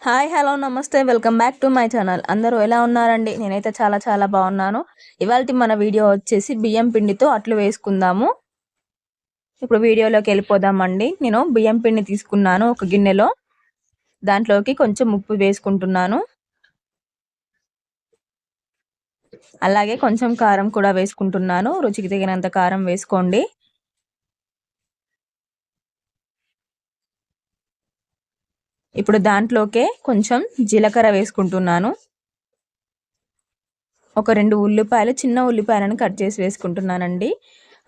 Hi hello నమస్తే welcome back to my channel. అందరూ ఎలా ఉన్నారండి? నేనైతే చాలా చాలా బాగున్నాను. ఇవాల్టి మన వీడియో వచ్చేసి బియ్యం పిండితో అట్లు వేసుకుందాము. ఇప్పుడు వీడియోలోకి వెళ్ళిపోదామండి. నేను బియ్యం పిండి తీసుకున్నాను ఒక గిన్నెలో. దాంట్లోకి కొంచెం ఉప్పు వేసుకుంటున్నాను. అలాగే కొంచెం కారం కూడా వేసుకుంటున్నాను. రుచికి తగినంత కారం వేసుకోండి. ఇప్పుడు దాంట్లోకే కొంచెం జీలకర్ర వేసుకుంటున్నాను. ఒక 2 ఉల్లిపాయలు, చిన్న ఉల్లిపాయలను కట్ చేసి వేసుకుంటున్నానండి.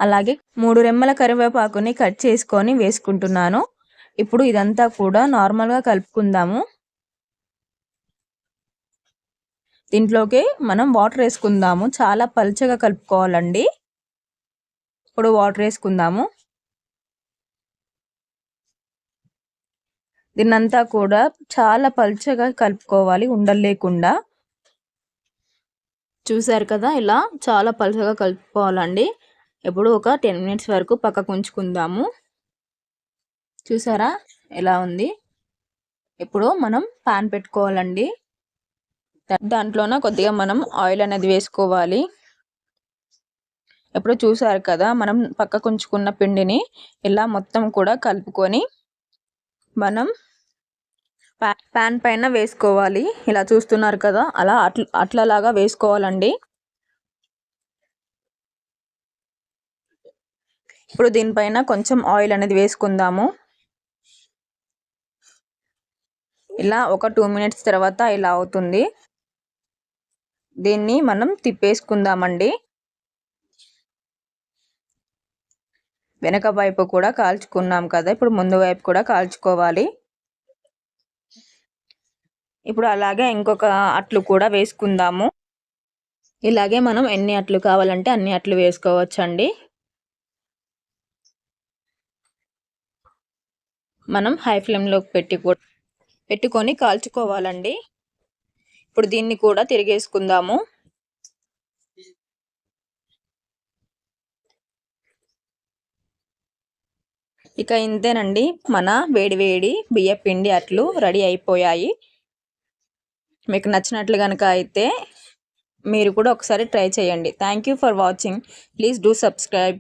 అలాగే 3 రెమ్మల కరివేపాకుని కట్ చేసుకొని వేసుకుంటున్నాను. ఇప్పుడు ఇదంతా కూడా నార్మల్గా కలుపుకుందాము. దీంట్లోకి మనం వాటర్ వేసుకుందాము. చాలా పల్చగా కలుపుకోవాలండి. ఇప్పుడు వాటర్ వేసుకుందాము. దీన్నంతా కూడా చాలా పల్చగా కలుపుకోవాలి, ఉండలు లేకుండా. చూసారు కదా, ఇలా చాలా పలుచగా కలుపుకోవాలండి. ఇప్పుడు ఒక 10 మినిట్స్ వరకు పక్కకు ఉంచుకుందాము. చూసారా ఎలా ఉంది? ఇప్పుడు మనం పాన్ పెట్టుకోవాలండి. దాంట్లోన కొద్దిగా మనం ఆయిల్ అనేది వేసుకోవాలి. ఇప్పుడు చూసారు కదా, మనం పక్కకు ఉంచుకున్న పిండిని ఇలా మొత్తం కూడా కలుపుకొని మనం పాన్ పైన వేసుకోవాలి. ఇలా చూస్తున్నారు కదా, అలా అట్లలాగా వేసుకోవాలండి. ఇప్పుడు దీనిపైన కొంచెం ఆయిల్ అనేది వేసుకుందాము. ఇలా ఒక 2 మినిట్స్ తర్వాత ఇలా అవుతుంది. దీన్ని మనం తిప్పేసుకుందామండి. వెనక వైపు కూడా కాల్చుకున్నాం కదా, ఇప్పుడు ముందు వైపు కూడా కాల్చుకోవాలి. ఇప్పుడు అలాగే ఇంకొక అట్లు కూడా వేసుకుందాము. ఇలాగే మనం ఎన్ని అట్లు కావాలంటే అన్ని అట్లు వేసుకోవచ్చండి. మనం హై ఫ్లేమ్లో పెట్టుకొని కాల్చుకోవాలండి. ఇప్పుడు దీన్ని కూడా తిరిగేసుకుందాము. ఇక ఇంతేనండి, మన వేడి బియ్యపిండి అట్లు రెడీ అయిపోయాయి. మీకు నచ్చినట్లు కనుక అయితే మీరు కూడా ఒకసారి ట్రై చేయండి. Thank you for watching. Please do subscribe.